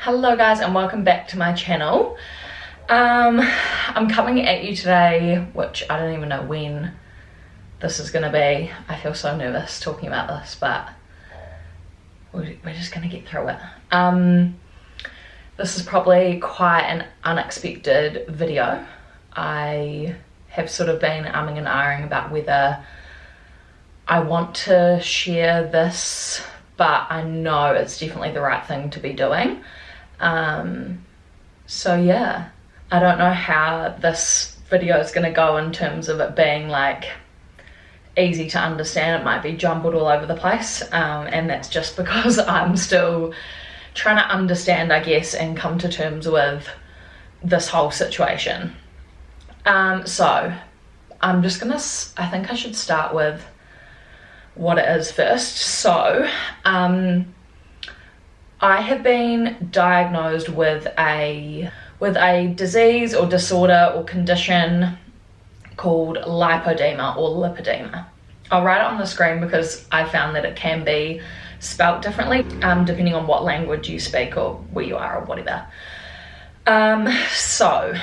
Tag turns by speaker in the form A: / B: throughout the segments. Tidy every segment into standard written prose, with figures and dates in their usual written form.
A: Hello guys and welcome back to my channel. I'm coming at you today, which I don't even know when this is gonna be. I feel so nervous talking about this, but we're just gonna get through it. This is probably quite an unexpected video. I have sort of been umming and ahhing about whether I want to share this, but I know it's definitely the right thing to be doing. So yeah, I don't know how this video is going to go in terms of it being like easy to understand. It might be jumbled all over the place, and that's just because I'm still trying to understand, I guess, and come to terms with this whole situation. So I'm just gonna, I think I should start with what it is first. So I have been diagnosed with a disease or disorder or condition called lipoedema or lipedema. I'll write it on the screen because I found that it can be spelt differently depending on what language you speak or where you are or whatever. So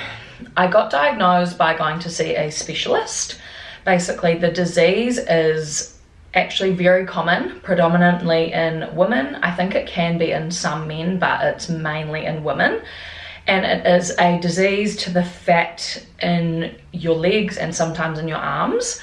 A: I got diagnosed by going to see a specialist. Basically, the disease is actually very common, predominantly in women. I think it can be in some men, but it's mainly in women. And it is a disease to the fat in your legs and sometimes in your arms.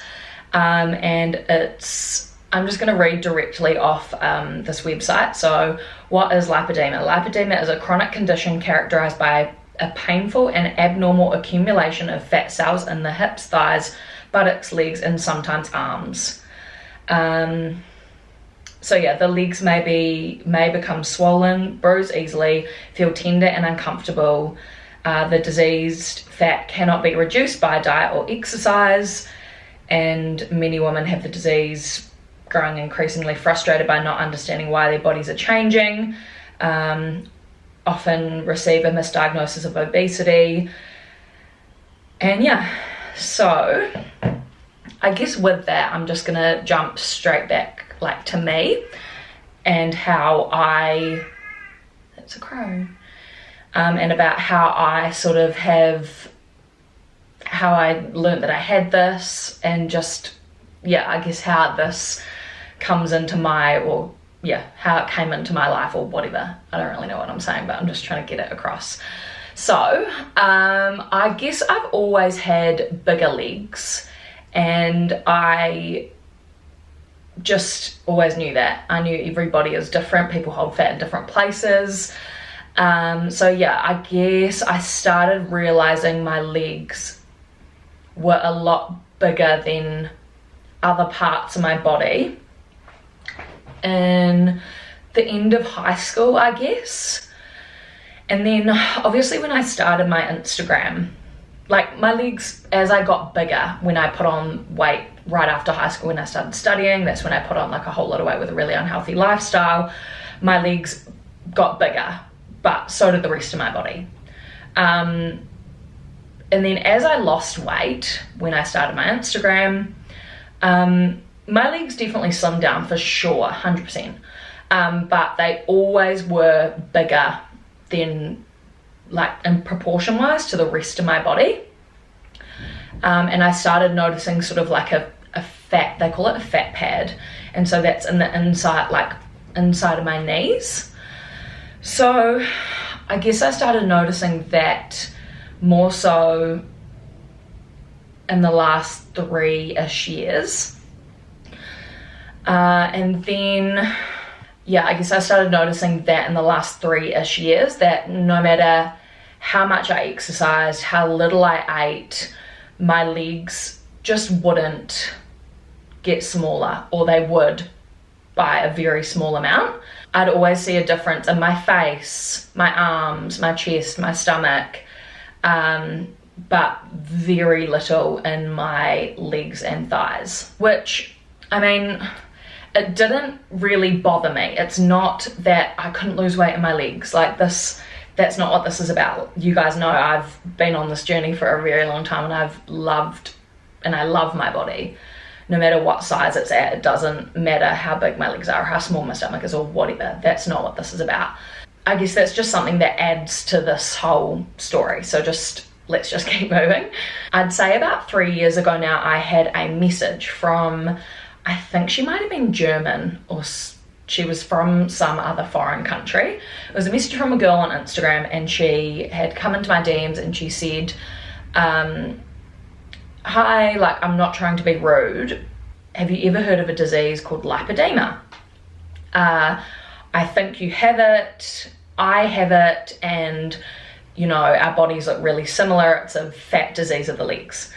A: And it's, I'm just going to read directly off this website. So what is lipedema? Lipedema is a chronic condition characterized by a painful and abnormal accumulation of fat cells in the hips, thighs, buttocks, legs, and sometimes arms. So yeah, the legs may become swollen, bruise easily, feel tender and uncomfortable. The diseased fat cannot be reduced by diet or exercise, and many women have the disease, growing increasingly frustrated by not understanding why their bodies are changing, often receive a misdiagnosis of obesity. And yeah, so I guess with that, I'm just gonna jump straight back like to me and how that's a crow, and about how I sort of how I learned that I had this, and just, yeah, I guess how this comes into how it came into my life or whatever. I don't really know what I'm saying, but I'm just trying to get it across. So, I guess I've always had bigger legs, and I just always knew that. I knew every body is different, people hold fat in different places. So yeah, I guess I started realizing my legs were a lot bigger than other parts of my body in the end of high school, I guess. And then obviously when I started my Instagram, like my legs, as I got bigger, when I put on weight right after high school, when I started studying, that's when I put on like a whole lot of weight with a really unhealthy lifestyle. My legs got bigger, but so did the rest of my body. And then as I lost weight, when I started my Instagram, my legs definitely slimmed down for sure, 100%. But they always were bigger than, like, in proportion wise to the rest of my body. And I started noticing sort of like a fat, they call it a fat pad, and so that's in the inside, like inside of my knees. So I guess I started noticing that more so in the last 3-ish years. And then, yeah, I guess I started noticing that in the last 3-ish years, that no matter how much I exercised, how little I ate, my legs just wouldn't get smaller, or they would by a very small amount. I'd always see a difference in my face, my arms, my chest, my stomach, but very little in my legs and thighs, which, I mean, it didn't really bother me. It's not that I couldn't lose weight in my legs. Like this, that's not what this is about. You guys know I've been on this journey for a very long time, and I love my body. No matter what size it's at, it doesn't matter how big my legs are, or how small my stomach is, or whatever. That's not what this is about. I guess that's just something that adds to this whole story. So let's just keep moving. I'd say about 3 years ago now, I had a message from, I think she might have been German, or she was from some other foreign country. It was a message from a girl on Instagram, and she had come into my DMs and she said, hi, like, I'm not trying to be rude. Have you ever heard of a disease called Lipoedema? I think you have it, I have it, and you know, our bodies look really similar. It's a fat disease of the legs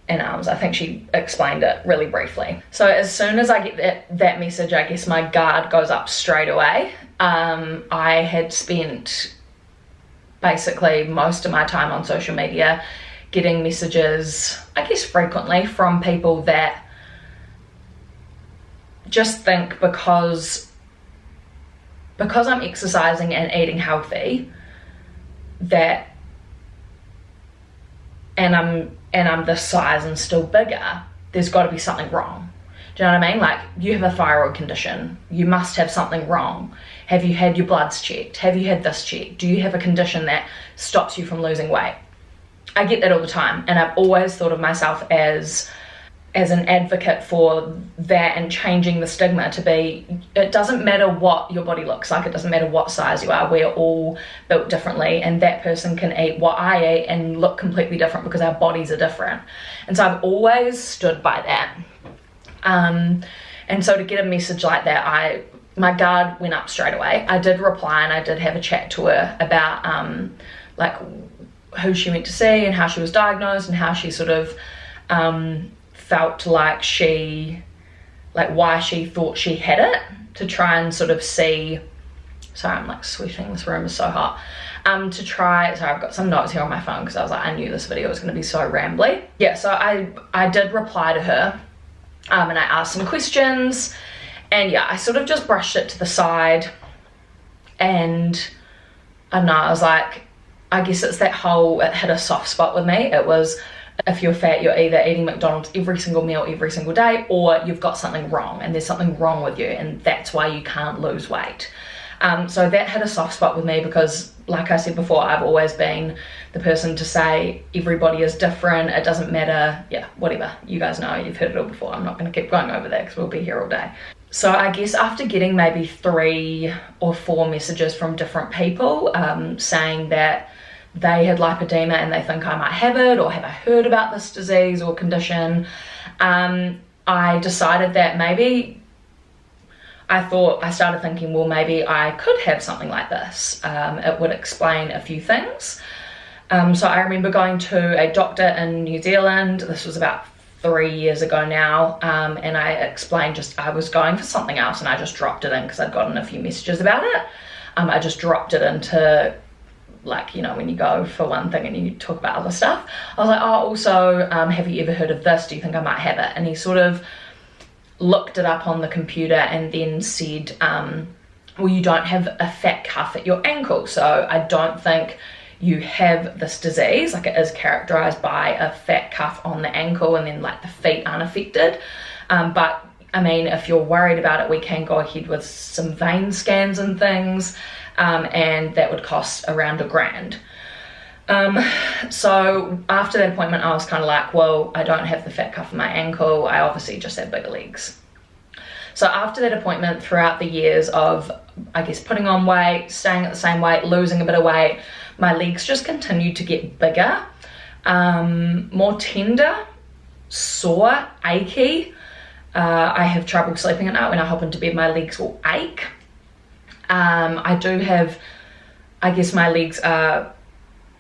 A: and arms. I think she explained it really briefly. So as soon as I get that message, I guess my guard goes up straight away. I had spent basically most of my time on social media getting messages, I guess frequently, from people that just think because I'm exercising and eating healthy, that and I'm this size and still bigger, there's got to be something wrong. Do you know what I mean? Like, you have a thyroid condition, you must have something wrong. Have you had your bloods checked? Have you had this checked? Do you have a condition that stops you from losing weight? I get that all the time, and I've always thought of myself as an advocate for that and changing the stigma to be, it doesn't matter what your body looks like, it doesn't matter what size you are, we're all built differently, and that person can eat what I eat and look completely different because our bodies are different. And so I've always stood by that. And so to get a message like that, my guard went up straight away. I did reply, and I did have a chat to her about like who she went to see and how she was diagnosed and how she sort of felt like why she thought she had it, to try and sort of see, sorry, I'm like sweating, this room is so hot, sorry, I've got some notes here on my phone because I was like, I knew this video was going to be so rambly. Yeah, so I did reply to her, and I asked some questions, and yeah, I sort of just brushed it to the side, and I don't know, I was like, I guess it's that whole, it hit a soft spot with me. It was, if you're fat, you're either eating McDonald's every single meal, every single day, or you've got something wrong, and there's something wrong with you, and that's why you can't lose weight. So that hit a soft spot with me because, like I said before, I've always been the person to say everybody is different, it doesn't matter, yeah, whatever. You guys know, you've heard it all before. I'm not going to keep going over that because we'll be here all day. So I guess after getting maybe 3 or 4 messages from different people saying that they had lipedema and they think I might have it, or have I heard about this disease or condition, I decided that maybe, I started thinking, well, maybe I could have something like this. It would explain a few things. So I remember going to a doctor in New Zealand, this was about 3 years ago now, and I explained I was going for something else, and I just dropped it in because I'd gotten a few messages about it. I just dropped it into, like, you know, when you go for one thing and you talk about other stuff. I was like, oh, also, have you ever heard of this? Do you think I might have it? And he sort of looked it up on the computer and then said, well, you don't have a fat cuff at your ankle, so I don't think you have this disease. Like, it is characterized by a fat cuff on the ankle, and then like the feet aren't affected. But I mean, if you're worried about it, we can go ahead with some vein scans and things, and that would cost around $1,000. So after that appointment, I was kind of like, well, I don't have the fat cuff on my ankle, I obviously just have bigger legs. So after that appointment, throughout the years of, I guess, putting on weight, staying at the same weight, losing a bit of weight, my legs just continued to get bigger, more tender, sore, achy. I have trouble sleeping at night. When I hop into bed, my legs will ache. I do have, I guess my legs are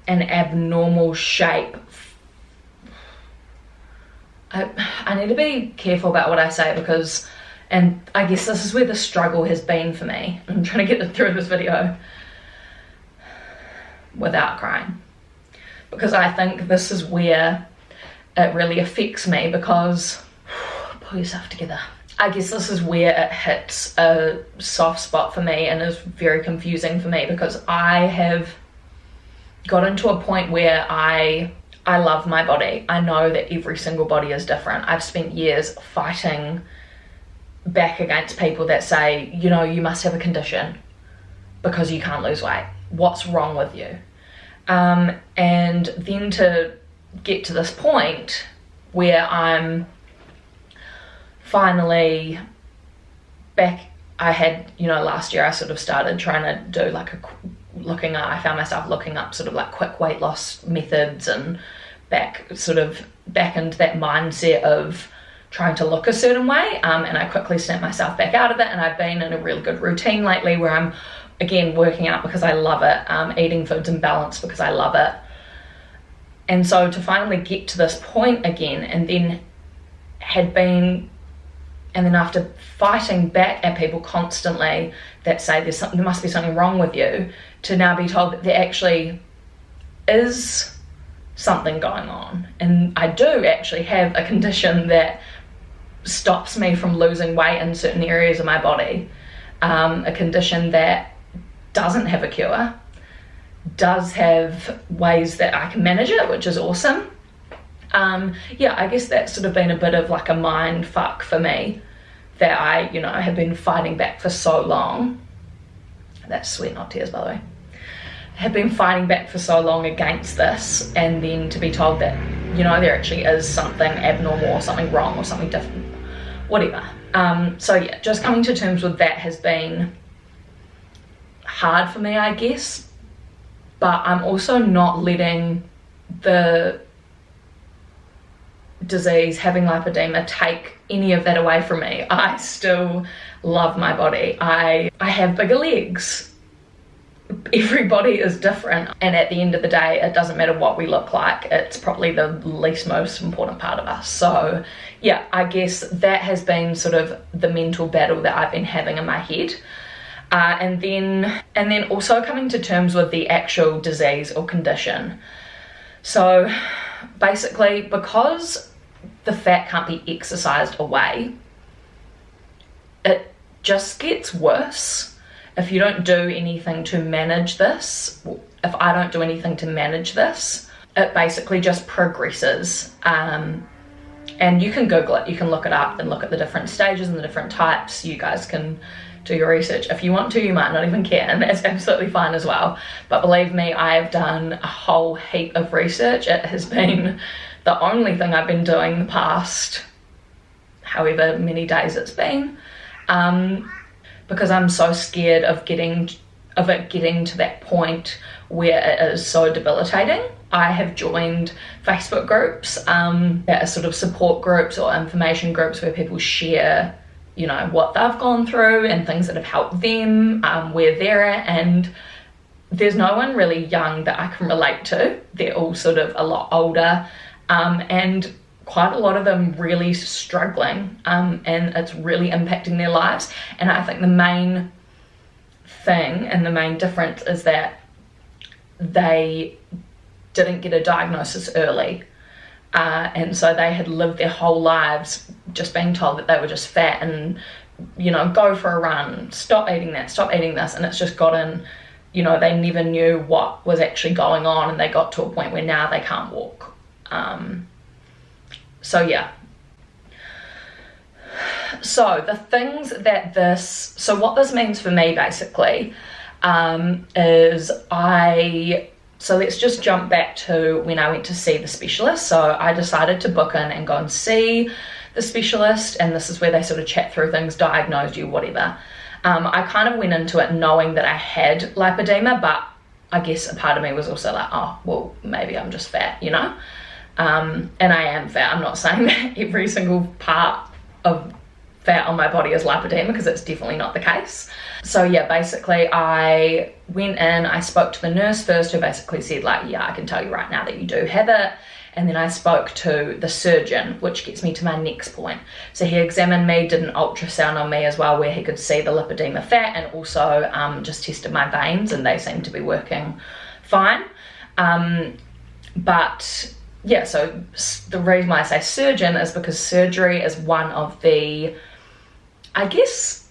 A: an abnormal shape. I need to be careful about what I say because, and I guess this is where the struggle has been for me. I'm trying to get through this video without crying, because I think this is where it really affects me, because pull yourself together. I guess this is where it hits a soft spot for me and is very confusing for me, because I have gotten to a point where I love my body. I know that every single body is different. I've spent years fighting back against people that say, you know, you must have a condition. because you can't lose weight. What's wrong with you? And then to get to this point where I'm finally back. I had, last year I sort of started trying to do like I found myself looking up sort of like quick weight loss methods and back into that mindset of trying to look a certain way, and I quickly snapped myself back out of it, and I've been in a really good routine lately where I'm again working out because I love it, eating foods in balance because I love it. And so to finally get to this point again, and then after fighting back at people constantly that say there must be something wrong with you, to now be told that there actually is something going on, and I do actually have a condition that stops me from losing weight in certain areas of my body, a condition that doesn't have a cure, does have ways that I can manage it, which is awesome. I guess that's sort of been a bit of like a mind fuck for me, that I have been fighting back for so long. That's sweat, not tears, by the way. Have been fighting back for so long against this, and then to be told that there actually is something abnormal or something wrong or something different, whatever. Just coming to terms with that has been hard for me, I guess, but I'm also not letting the disease, having lipedema, take any of that away from me. I still love my body. I have bigger legs. Everybody is different, and at the end of the day it doesn't matter what we look like. It's probably the least most important part of us. So yeah, I guess that has been sort of the mental battle that I've been having in my head, and then also coming to terms with the actual disease or condition. So basically, because the fat can't be exercised away, it just gets worse. If you don't do anything to manage this, if I don't do anything to manage this, it basically just progresses. And you can Google it, you can look it up and look at the different stages and the different types. You guys can do your research. If you want to, you might not even care, and that's absolutely fine as well. But believe me, I've done a whole heap of research. It has been the only thing I've been doing the past however many days it's been. Because I'm so scared of it getting to that point where it is so debilitating. I have joined Facebook groups that are sort of support groups or information groups where people share, what they've gone through and things that have helped them, where they're at, and there's no one really young that I can relate to. They're all sort of a lot older, and quite a lot of them really struggling, and it's really impacting their lives. And I think the main thing and the main difference is that they didn't get a diagnosis early, and so they had lived their whole lives just being told that they were just fat and go for a run, stop eating that, stop eating this, and it's just gotten, they never knew what was actually going on, and they got to a point where now they can't walk. So yeah, so the things that what this means for me basically is so let's just jump back to when I went to see the specialist. So I decided to book in and go and see the specialist, and this is where they sort of chat through things, diagnose you, whatever. I kind of went into it knowing that I had lipedema, but I guess a part of me was also like, oh, well, maybe I'm just fat, and I am fat. I'm not saying that every single part of fat on my body is lipedema, because it's definitely not the case. So yeah, basically I went in, I spoke to the nurse first, who basically said like, yeah, I can tell you right now that you do have it. And then I spoke to the surgeon, which gets me to my next point. So he examined me, did an ultrasound on me as well, where he could see the lipedema fat, and also just tested my veins, and they seemed to be working fine. But yeah, so the reason why I say surgeon is because surgery is one of the, I guess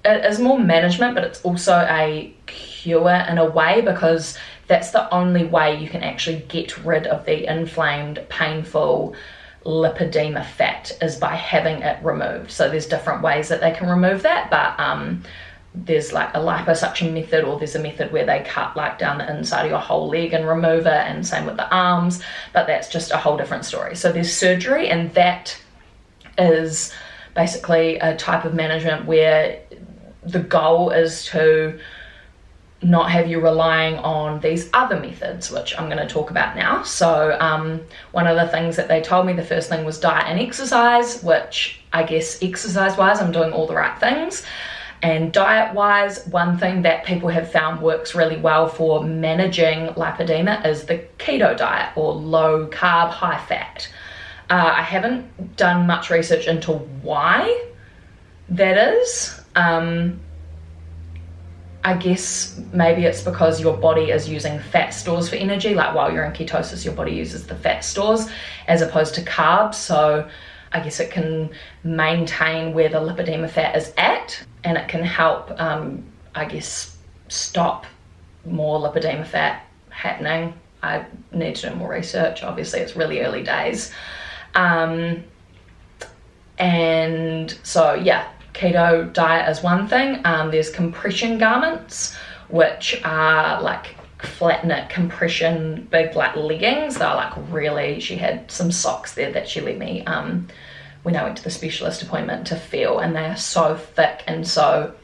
A: it is more management, but it's also a cure in a way, because that's the only way you can actually get rid of the inflamed, painful lipedema fat, is by having it removed. So there's different ways that they can remove that, but there's like a liposuction method, or there's a method where they cut like down the inside of your whole leg and remove it, and same with the arms, but that's just a whole different story. So there's surgery, and that is basically a type of management where the goal is to not have you relying on these other methods, which I'm going to talk about now. So one of the things that they told me, the first thing was diet and exercise, which I guess exercise wise I'm doing all the right things. And diet wise, one thing that people have found works really well for managing lipedema is the keto diet, or low carb, high fat. I haven't done much research into why that is. I guess maybe it's because your body is using fat stores for energy. Like while you're in ketosis, your body uses the fat stores as opposed to carbs. So I guess it can maintain where the lipedema fat is at, and it can help, I guess, stop more lipedema fat happening. I need to do more research. Obviously, it's really early days. And so, yeah, keto diet is one thing. There's compression garments, which are like flat knit compression, big like leggings. They're like really, she had some socks there that she let me, when I went to the specialist appointment, to feel, and they are so thick and so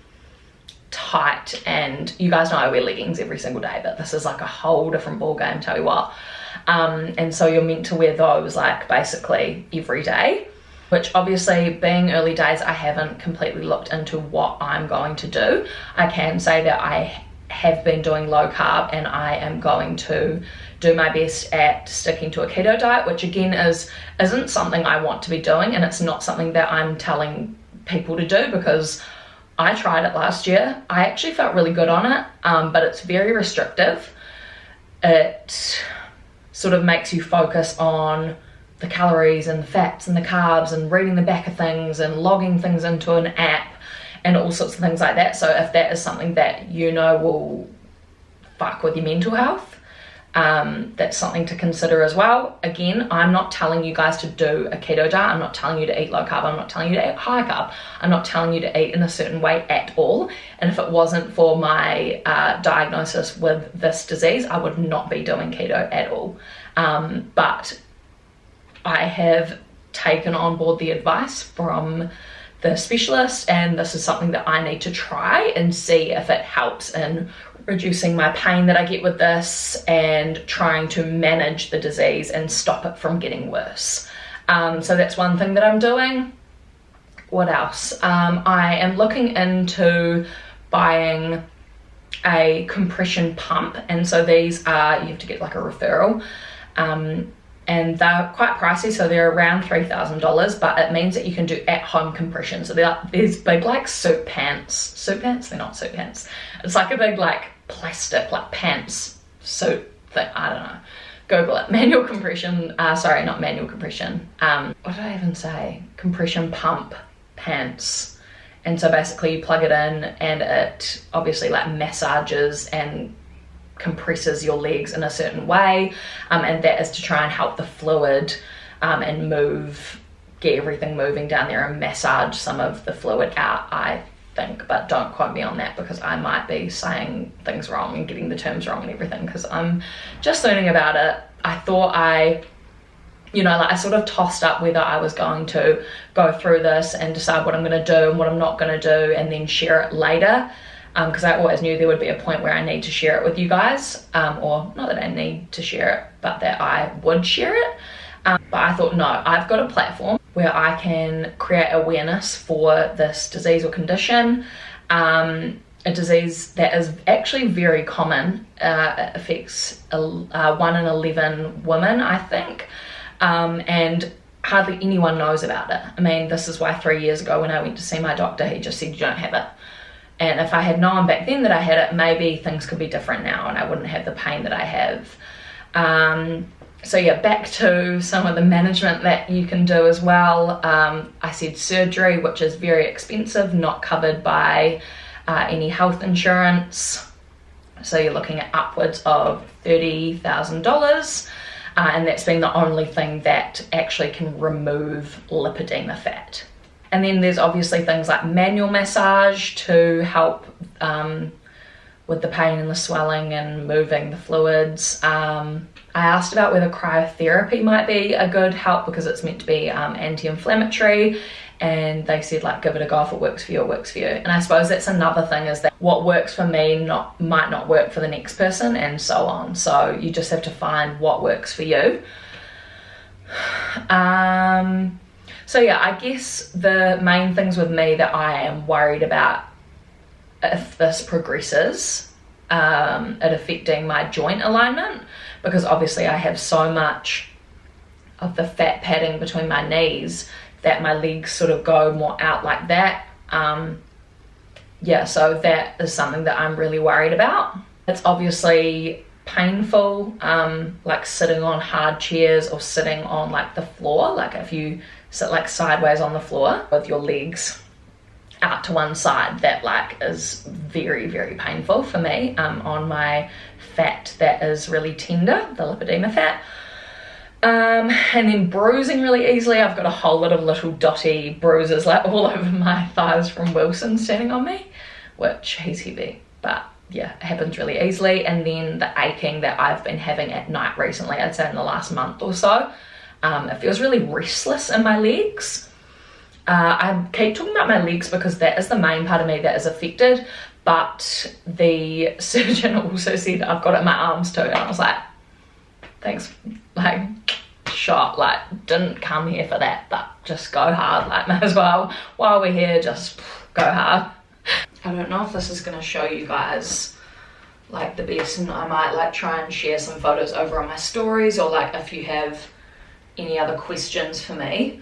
A: tight. And you guys know I wear leggings every single day, but this is like a whole different ball game, tell you what. And so you're meant to wear those like basically every day, which obviously being early days, I haven't completely looked into what I'm going to do. I can say that I have been doing low carb, and I am going to do my best at sticking to a keto diet, which again isn't something I want to be doing, and it's not something that I'm telling people to do, because I tried it last year. I actually felt really good on it, but it's very restrictive. It sort of makes you focus on the calories and the fats and the carbs and reading the back of things and logging things into an app and all sorts of things like that. So if that is something that you know will fuck with your mental health, that's something to consider as well. Again, I'm not telling you guys to do a keto diet. I'm not telling you to eat low carb. I'm not telling you to eat high carb. I'm not telling you to eat in a certain way at all. And if it wasn't for my diagnosis with this disease, I would not be doing keto at all. But I have taken on board the advice from the specialist, and this is something that I need to try and see if it helps in reducing my pain that I get with this, and trying to manage the disease and stop it from getting worse. So that's one thing that I'm doing. What else? I am looking into buying a compression pump, and so these are, you have to get like a referral, and they're quite pricey, so they're around $3,000, but it means that you can do at-home compression. So they're these big like suit pants, they're not suit pants, it's like a big like plastic like pants suit thing, I don't know, Google it, manual compression, sorry, not manual compression, what did I even say, compression pump pants. And so basically you plug it in, and it obviously like massages and compresses your legs in a certain way, and that is to try and help the fluid and get everything moving down there and massage some of the fluid out, I think, but don't quote me on that, because I might be saying things wrong and getting the terms wrong and everything, because I'm just learning about it. I thought I sort of tossed up whether I was going to go through this and decide what I'm going to do and what I'm not going to do, and then share it later. Because I always knew there would be a point where I need to share it with you guys, or not that I need to share it, but that I would share it. But I thought, no, I've got a platform where I can create awareness for this disease or condition, a disease that is actually very common. It affects 1 in 11 women, I think, and hardly anyone knows about it. I mean, this is why 3 years ago when I went to see my doctor, he just said, you don't have it. And if I had known back then that I had it, maybe things could be different now and I wouldn't have the pain that I have. So yeah, back to some of the management that you can do as well. I said surgery, which is very expensive, not covered by any health insurance. So you're looking at upwards of $30,000. And that's been the only thing that actually can remove lipedema fat. And then there's obviously things like manual massage to help with the pain and the swelling and moving the fluids. I asked about whether cryotherapy might be a good help because it's meant to be anti-inflammatory, and they said like give it a go. If it works for you, it works for you. And I suppose that's another thing, is that what works for me might not work for the next person, and so on. So you just have to find what works for you. So yeah, I guess the main things with me that I am worried about if this progresses, it affecting my joint alignment, because obviously I have so much of the fat padding between my knees that my legs sort of go more out like that. Yeah, so that is something that I'm really worried about. It's obviously painful, like sitting on hard chairs or sitting on like the floor, like if you sit like sideways on the floor with your legs out to one side, that like is very, very painful for me on my fat that is really tender, the Lipoedema fat. And then bruising really easily. I've got a whole lot of little dotty bruises like all over my thighs from Wilson standing on me, which he's heavy, but yeah, it happens really easily. And then the aching that I've been having at night recently, I'd say in the last month or so, it feels really restless in my legs. I keep talking about my legs because that is the main part of me that is affected, but the surgeon also said I've got it in my arms too, and I was like, thanks, like, shot, like, didn't come here for that, but just go hard, like, might as well, while we're here, just go hard. I don't know if this is going to show you guys, like, the best, and I might, like, try and share some photos over on my stories, or, like, if you have any other questions for me,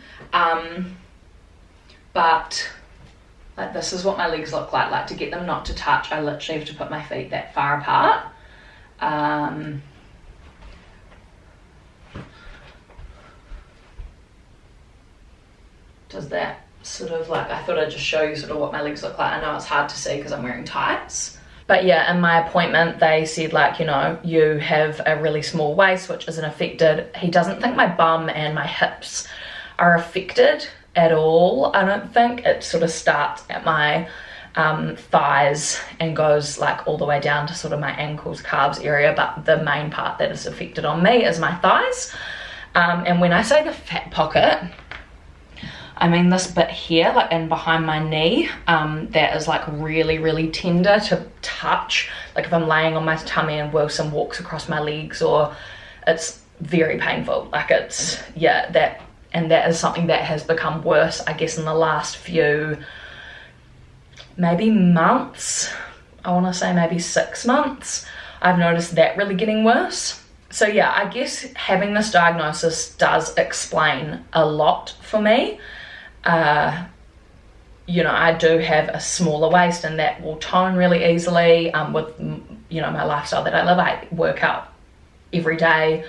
A: but, like, this is what my legs look like to get them not to touch, I literally have to put my feet that far apart. Does that sort of like, I thought I'd just show you sort of what my legs look like. I know it's hard to see because I'm wearing tights. But yeah, in my appointment, they said like, you know, you have a really small waist, which isn't affected. He doesn't think my bum and my hips are affected at all. I don't think. It sort of starts at my thighs and goes like all the way down to sort of my ankles, calves area. But the main part that is affected on me is my thighs. And when I say the fat pocket, I mean this bit here, like in behind my knee, that is like really, really tender to touch. Like if I'm laying on my tummy and Wilson walks across my legs, or it's very painful. Like it's, yeah, that is something that has become worse, I guess, in the last few, maybe months. I want to say maybe 6 months. I've noticed that really getting worse. So yeah, I guess having this diagnosis does explain a lot for me. You know, I do have a smaller waist, and that will tone really easily with, you know, my lifestyle that I live. I work out every day,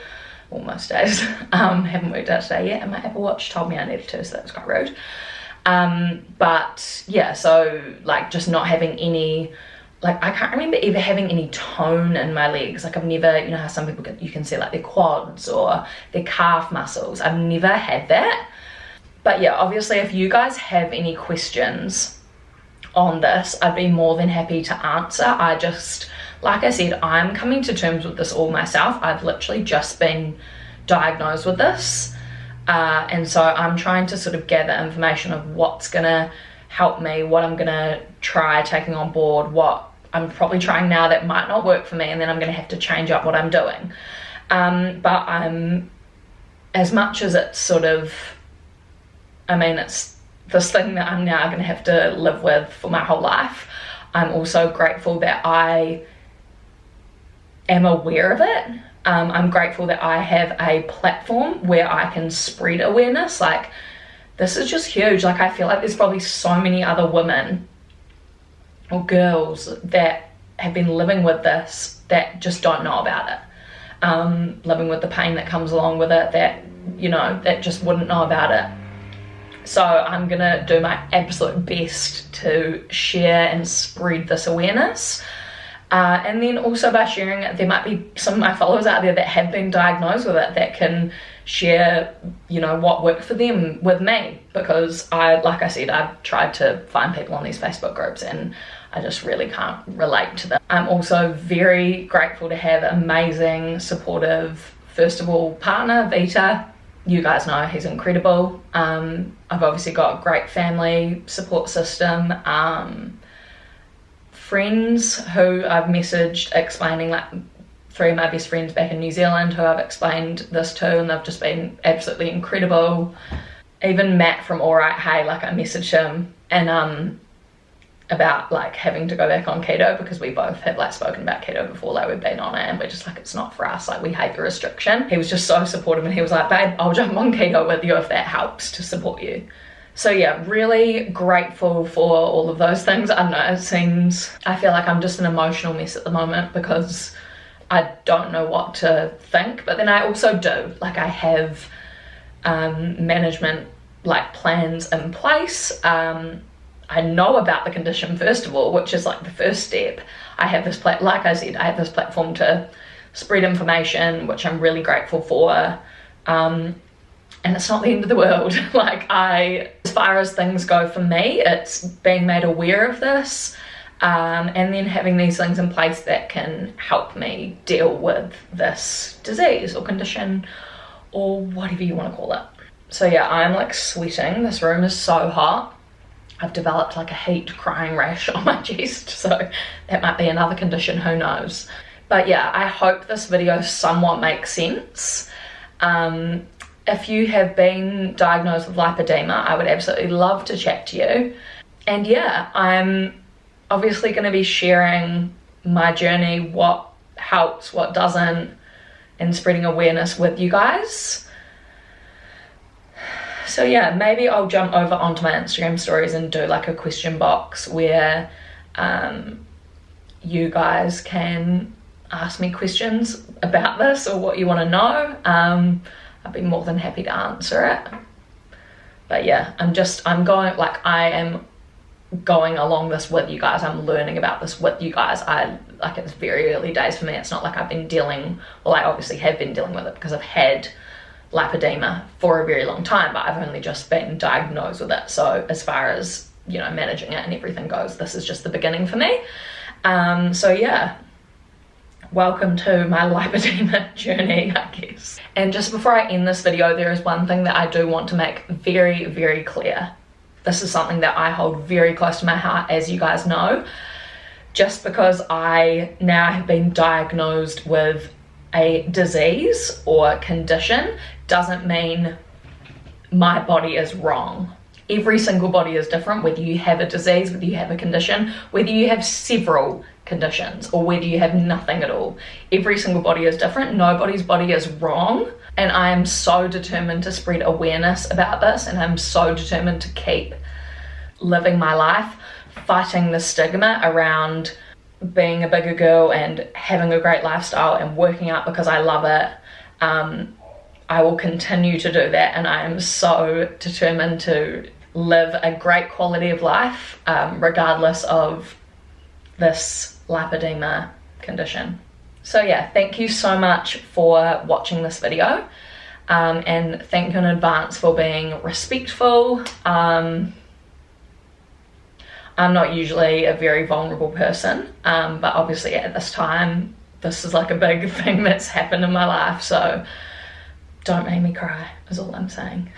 A: or most days. Haven't worked out today yet, and my Apple Watch told me I needed to, so that was quite rude. But yeah, so like just not having any, like I can't remember ever having any tone in my legs. Like I've never, you know how some people you can see like their quads or their calf muscles. I've never had that. But yeah, obviously if you guys have any questions on this, I'd be more than happy to answer. I just, like I said, I'm coming to terms with this all myself. I've literally just been diagnosed with this. And so I'm trying to sort of gather information of what's gonna help me, what I'm gonna try taking on board, what I'm probably trying now that might not work for me, and then I'm gonna have to change up what I'm doing. But I'm, as much as it's sort of, I mean, it's this thing that I'm now going to have to live with for my whole life, I'm also grateful that I am aware of it. I'm grateful that I have a platform where I can spread awareness. Like, this is just huge. Like, I feel like there's probably so many other women or girls that have been living with this that just don't know about it. Living with the pain that comes along with it, that, you know, that just wouldn't know about it. So I'm gonna do my absolute best to share and spread this awareness. And then also by sharing it, there might be some of my followers out there that have been diagnosed with it that can share, you know, what worked for them with me, because like I said, I've tried to find people on these Facebook groups and I just really can't relate to them. I'm also very grateful to have amazing, supportive, first of all, partner, Vita. You guys know he's incredible. I've obviously got a great family support system, friends who I've messaged explaining, like 3 of my best friends back in New Zealand who I've explained this to, and they've just been absolutely incredible. Even Matt from Alright Hey, like I messaged him and about like having to go back on keto, because we both had like spoken about keto before, like we've been on it and we're just like, it's not for us, like we hate the restriction. He was just so supportive and he was like, babe, I'll jump on keto with you if that helps to support you. So yeah, really grateful for all of those things. I know I feel like I'm just an emotional mess at the moment because I don't know what to think, but then I also do, like I have management like plans in place. I know about the condition first of all, which is like the first step. I have this like I said, I have this platform to spread information, which I'm really grateful for. And it's not the end of the world. Like as far as things go for me, it's being made aware of this, and then having these things in place that can help me deal with this disease or condition or whatever you want to call it. So yeah, I'm like sweating. This room is so hot. I've developed like a heat crying rash on my chest, so that might be another condition, who knows. But yeah, I hope this video somewhat makes sense. If you have been diagnosed with lipedema, I would absolutely love to chat to you. And yeah, I'm obviously going to be sharing my journey, what helps, what doesn't, and spreading awareness with you guys. So yeah, maybe I'll jump over onto my Instagram stories and do like a question box where you guys can ask me questions about this or what you want to know. I'd be more than happy to answer it. But yeah, I am going along this with you guys. I'm learning about this with you guys. It's very early days for me. It's not like I've been I obviously have been dealing with it because I've had lipedema for a very long time, but I've only just been diagnosed with it. So as far as, you know, managing it and everything goes, this is just the beginning for me. So yeah, welcome to my lipedema journey, I guess. And just before I end this video, there is one thing that I do want to make very, very clear. This is something that I hold very close to my heart, as you guys know. Just because I now have been diagnosed with a disease or condition doesn't mean my body is wrong. Every single body is different, whether you have a disease, whether you have a condition, whether you have several conditions, or whether you have nothing at all. Every single body is different. Nobody's body is wrong. And I am so determined to spread awareness about this, and I'm so determined to keep living my life, fighting the stigma around being a bigger girl and having a great lifestyle and working out because I love it. I will continue to do that, and I am so determined to live a great quality of life, regardless of this lipedema condition. So yeah, thank you so much for watching this video, and thank you in advance for being respectful. I'm not usually a very vulnerable person, but obviously at this time, this is like a big thing that's happened in my life, so don't make me cry, is all I'm saying.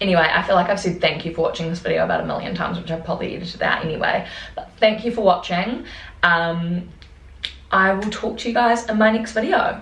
A: Anyway, I feel like I've said thank you for watching this video about 1,000,000 times, which I've probably edited out anyway, but thank you for watching. I will talk to you guys in my next video.